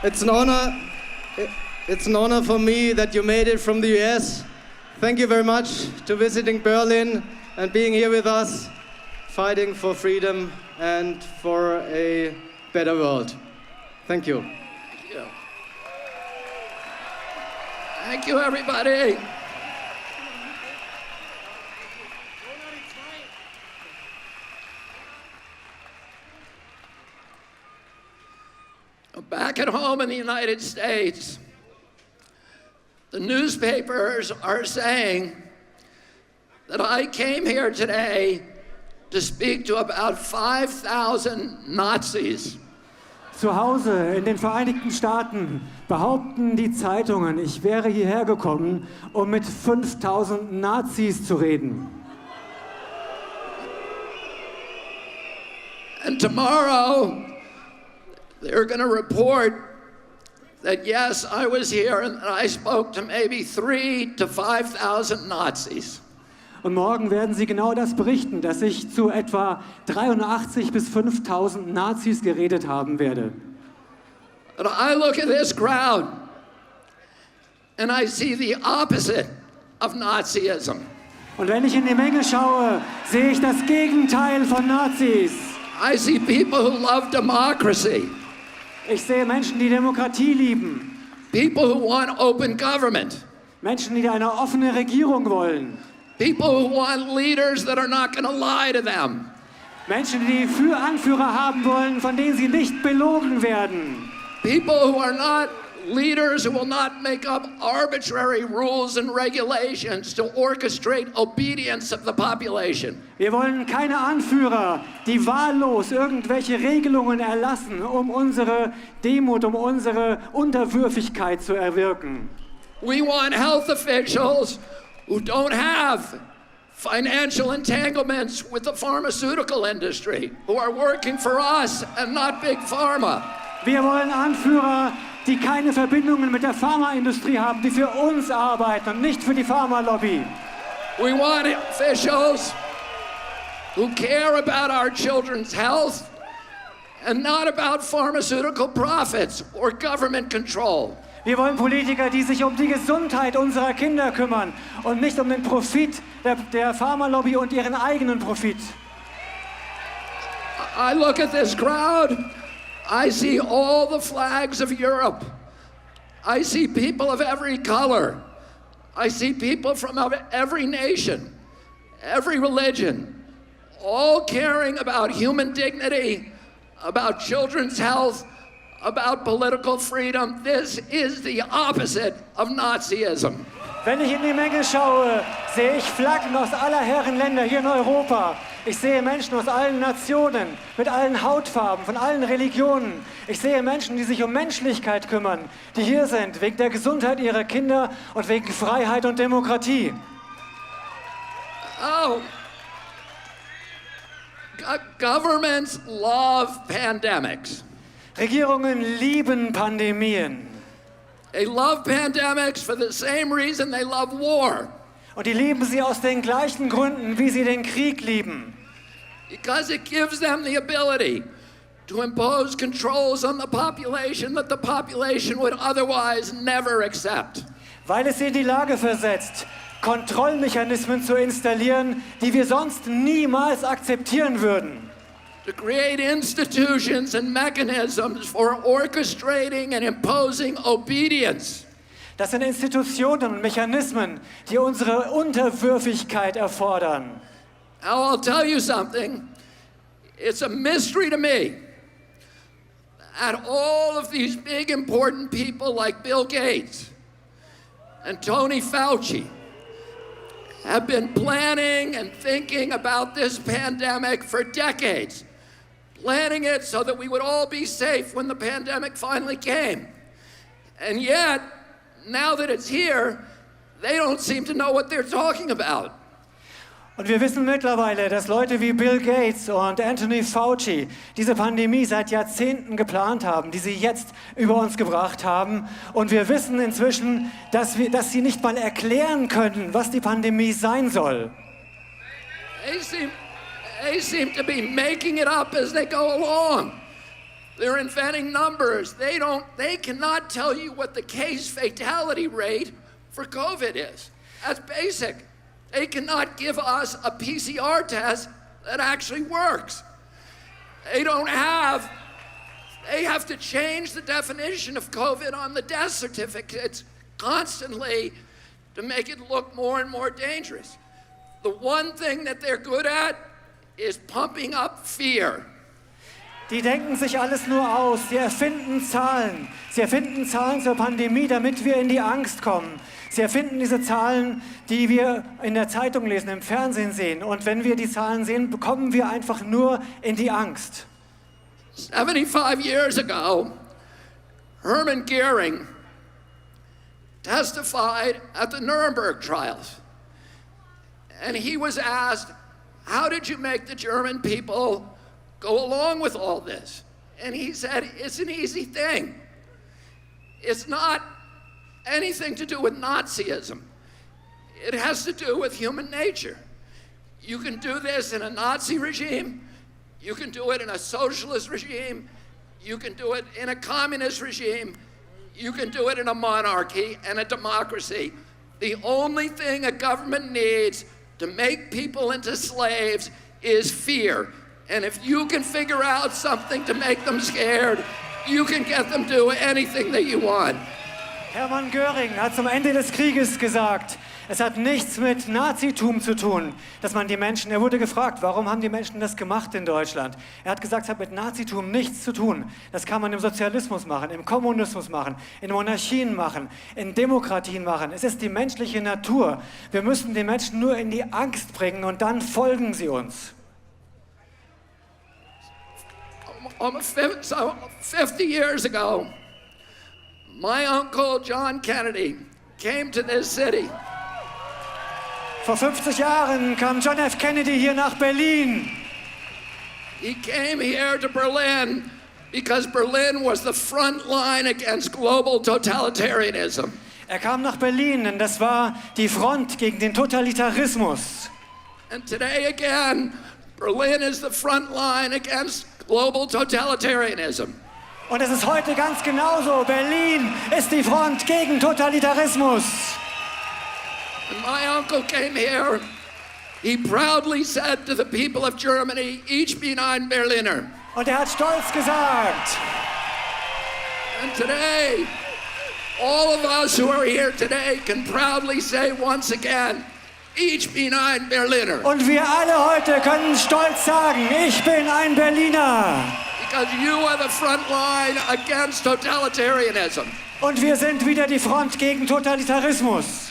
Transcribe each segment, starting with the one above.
It's an honor for me that you made it from the US. Thank you very much to visiting Berlin and being here with us, fighting for freedom and for a better world. Thank you. Thank you. Thank you, everybody. Back at home in the United States, the newspapers are saying that I came here today to speak to about 5,000 Nazis. Zu Hause in den Vereinigten Staaten behaupten die Zeitungen, ich wäre hierher gekommen, um mit 5.000 Nazis zu reden. And tomorrow, they're going to report that yes, I was here and I spoke to maybe 3,000 to 5,000 Nazis. Und morgen werden sie genau das berichten, dass ich zu etwa 83 bis 5.000 Nazis geredet haben werde. And I look at this crowd and I see the opposite of Nazism. Und wenn ich in die Menge schaue, sehe ich das Gegenteil von Nazis. I see people who love democracy. Ich sehe Menschen, die Demokratie lieben. People who want open government. Menschen, die eine offene Regierung wollen. People who want leaders that are not going to lie to them. Menschen, die Anführer haben wollen, von denen sie nicht belogen werden. People who are not leaders who will not make up arbitrary rules and regulations to orchestrate obedience of the population. Wir wollen keine Anführer, die wahllos irgendwelche Regelungen erlassen, um unsere Demut, um unsere Unterwürfigkeit zu erwirken. We want health officials who don't have financial entanglements with the pharmaceutical industry, who are working for us and not Big Pharma. Wir wollen Anführer, die keine Verbindungen mit der Pharmaindustrie haben, die für uns arbeiten und nicht für die Pharmalobby. We want officials who care about our children's health and not about pharmaceutical profits or government control. Wir wollen Politiker, die sich um die Gesundheit unserer Kinder kümmern und nicht um den Profit der Pharmalobby und ihren eigenen Profit. I look at this crowd. I see all the flags of Europe. I see people of every color. I see people from every nation, every religion, all caring about human dignity, about children's health, about political freedom. This is the opposite of Nazism. Wenn ich in die Menge schaue, sehe ich Flaggen aus aller Herren Länder hier in Europa. Ich sehe Menschen aus allen Nationen, mit allen Hautfarben, von allen Religionen. Ich sehe Menschen, die sich um Menschlichkeit kümmern, die hier sind wegen der Gesundheit ihrer Kinder und wegen Freiheit und Demokratie. Oh, governments love pandemics. Regierungen lieben Pandemien. They love pandemics for the same reason they love war. Und die lieben sie aus den gleichen Gründen, wie sie den Krieg lieben. Because it gives them the ability to impose controls on the population that the population would otherwise never accept. Weil es sie in die Lage versetzt, Kontrollmechanismen zu installieren, die wir sonst niemals akzeptieren würden. To create institutions and mechanisms for orchestrating and imposing obedience. Das sind Institutionen und Mechanismen, die unsere Unterwürfigkeit erfordern. Now I'll tell you something. It's a mystery to me that all of these big important people like Bill Gates and Tony Fauci have been planning and thinking about this pandemic for decades, planning it so that we would all be safe when the pandemic finally came. And yet, now that it's here, they don't seem to know what they're talking about. Und wir wissen mittlerweile, dass Leute wie Bill Gates und Anthony Fauci diese Pandemie seit Jahrzehnten geplant haben, die sie jetzt über uns gebracht haben. Und wir wissen inzwischen, dass sie nicht mal erklären können, was die Pandemie sein soll. They seem to be making it up as they go along. They're inventing numbers. They cannot tell you what the case fatality rate for COVID is. That's basic. They cannot give us a PCR test that actually works. They have to change the definition of COVID on the death certificates constantly to make it look more and more dangerous. The one thing that they're good at is pumping up fear. Die denken sich alles nur aus. Sie erfinden Zahlen. Sie erfinden Zahlen zur Pandemie, damit wir in die Angst kommen. Sie erfinden diese Zahlen, die wir in der Zeitung lesen, im Fernsehen sehen. Und wenn wir die Zahlen sehen, bekommen wir einfach nur in die Angst. 75 years ago, Hermann Goering testified at the Nuremberg trials. And he was asked, how did you make the German people go along with all this? And he said, it's an easy thing. It's not anything to do with Nazism. It has to do with human nature. You can do this in a Nazi regime. You can do it in a socialist regime. You can do it in a communist regime. You can do it in a monarchy and a democracy. The only thing a government needs to make people into slaves is fear. And if you can figure out something to make them scared, you can get them to do anything that you want. Hermann Göring hat zum Ende des Krieges gesagt, es hat nichts mit Nazitum zu tun, dass man die Menschen, er wurde gefragt, warum haben die Menschen das gemacht in Deutschland? Er hat gesagt, es hat mit Nazitum nichts zu tun. Das kann man im Sozialismus machen, im Kommunismus machen, in Monarchien machen, in Demokratien machen. Es ist die menschliche Natur. Wir müssen die Menschen nur in die Angst bringen und dann folgen sie uns. Almost 50 years ago, my uncle John Kennedy came to this city. Vor 50 Jahren kam John F. Kennedy hier nach Berlin. He came here to Berlin because Berlin was the front line against global totalitarianism. Er kam nach Berlin, denn das war die Front gegen den Totalitarismus. And today again, Berlin is the front line against global totalitarianism. Und es ist heute ganz genauso. Berlin ist die Front gegen Totalitarismus. When my uncle came here, he proudly said to the people of Germany, ich bin ein Berliner. Und er hat stolz gesagt. And today, all of us who are here today can proudly say once again, ich bin ein Berliner. Und wir alle heute können stolz sagen, ich bin ein Berliner. Because you are the front line against totalitarianism. Und wir sind wieder die Front gegen Totalitarismus.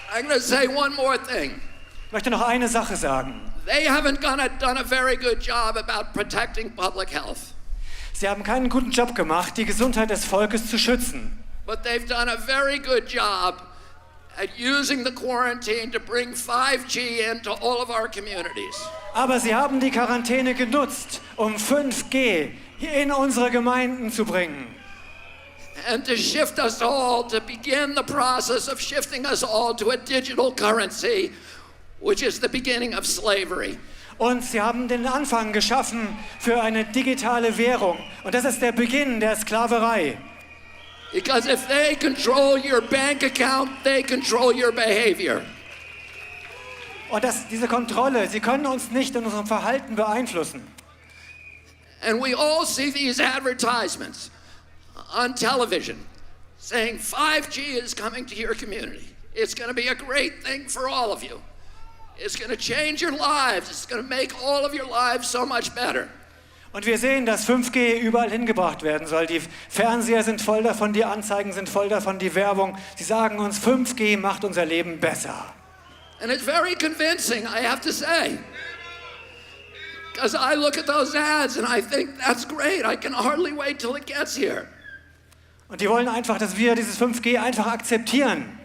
I'm going to say one more thing. Ich möchte noch eine Sache sagen. They haven't done a very good job about protecting public health. Sie haben keinen guten Job gemacht, die Gesundheit des Volkes zu schützen. But they've done a very good job at using the quarantine to bring 5G into all of our communities. Aber sie haben die Quarantäne genutzt, um 5G in unsere Gemeinden zu bringen. And to shift us all, to begin the process of shifting us all to a digital currency, which is the beginning of slavery. Und sie haben den Anfang geschaffen für eine digitale Währung. Und das ist der Beginn der Sklaverei. Because if they control your bank account, they control your behavior. Und diese Kontrolle, sie können uns nicht in unserem Verhalten beeinflussen. And we all see these advertisements on television saying 5G is coming to your community. It's going to be a great thing for all of you. It's going to change your lives. It's going to make all of your lives so much better. Und wir sehen, dass 5G überall hingebracht werden soll. Die Fernseher sind voll davon, die Anzeigen sind voll davon, die Werbung. Sie sagen uns, 5G macht unser Leben besser. And it's very convincing, I have to say. Because I look at those ads and I think, that's great. I can hardly wait till it gets here. Und die wollen einfach, dass wir dieses 5G einfach akzeptieren.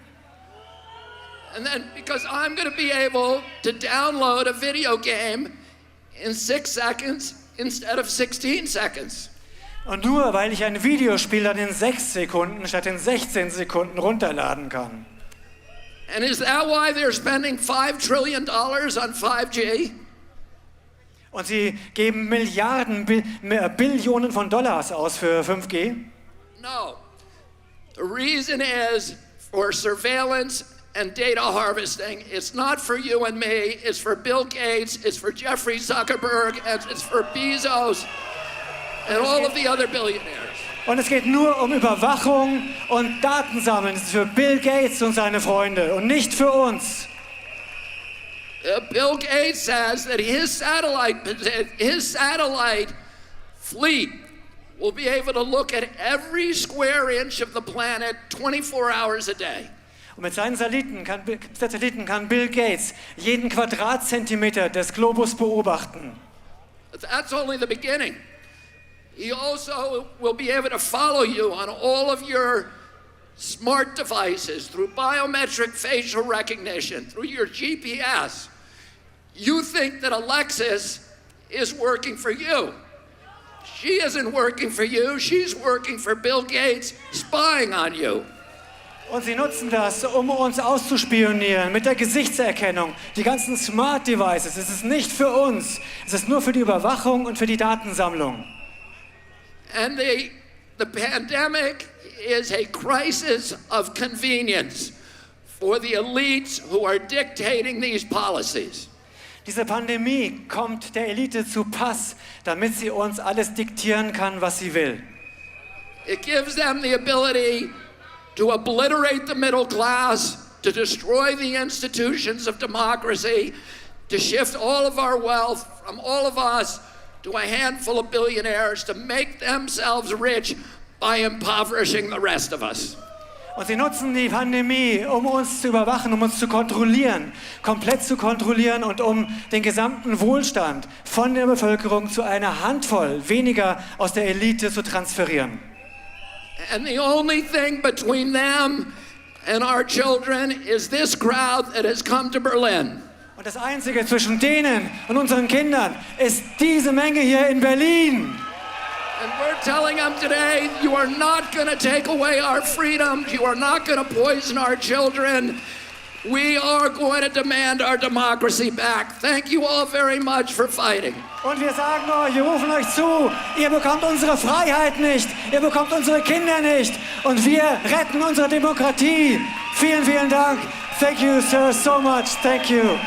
And then because I'm going to be able to download a video game in 6 seconds instead of 16 seconds. Und nur weil ich ein Videospiel dann in 6 Sekunden statt in 16 Sekunden runterladen kann. And is that why they're spending $5 trillion on 5G? Und sie geben Milliarden, Billionen von Dollars aus für 5G? No. The reason is for surveillance and data harvesting. It's not for you and me. It's for Bill Gates. It's for Jeffrey Zuckerberg. And it's for Bezos and all of the other billionaires. Und es geht nur um Überwachung und Datensammeln. Das ist für Bill Gates und seine Freunde und nicht für uns. Bill Gates says that his satellite fleet will be able to look at every square inch of the planet 24 hours a day. Und mit seinen Satelliten kann Bill Gates jeden Quadratzentimeter des Globus beobachten. That's only the beginning. He also will be able to follow you on all of your smart devices through biometric facial recognition, through your GPS. You think that Alexis is working for you. She isn't working for you. She's working for Bill Gates, spying on you. Und sie nutzen das, um uns auszuspionieren mit der Gesichtserkennung. Die ganzen Smart Devices, es ist nicht für uns. Es ist nur für die Überwachung und für die Datensammlung. And the pandemic is a crisis of convenience for the elites who are dictating these policies. Diese Pandemie kommt der Elite zu Pass, damit sie uns alles diktieren kann, was sie will. It gives them the ability to obliterate the middle class, to destroy the institutions of democracy, to shift all of our wealth from all of us to a handful of billionaires, to make themselves rich by impoverishing the rest of us. Und sie nutzen die Pandemie, um uns zu überwachen, um uns zu kontrollieren, komplett zu kontrollieren und um den gesamten Wohlstand von der Bevölkerung zu einer Handvoll weniger aus der Elite zu transferieren. And the only thing between them and our children is this crowd that has come to Berlin. Und das Einzige zwischen denen und unseren Kindern ist diese Menge hier in Berlin. And we're telling them today, you are not going to take away our freedoms. You are not going to poison our children. We are going to demand our democracy back. Thank you all very much for fighting. Und wir sagen euch, wir rufen euch zu, ihr bekommt unsere Freiheit nicht, ihr bekommt unsere Kinder nicht und wir retten unsere Demokratie. Vielen, vielen Dank. Thank you, sir, so much. Thank you.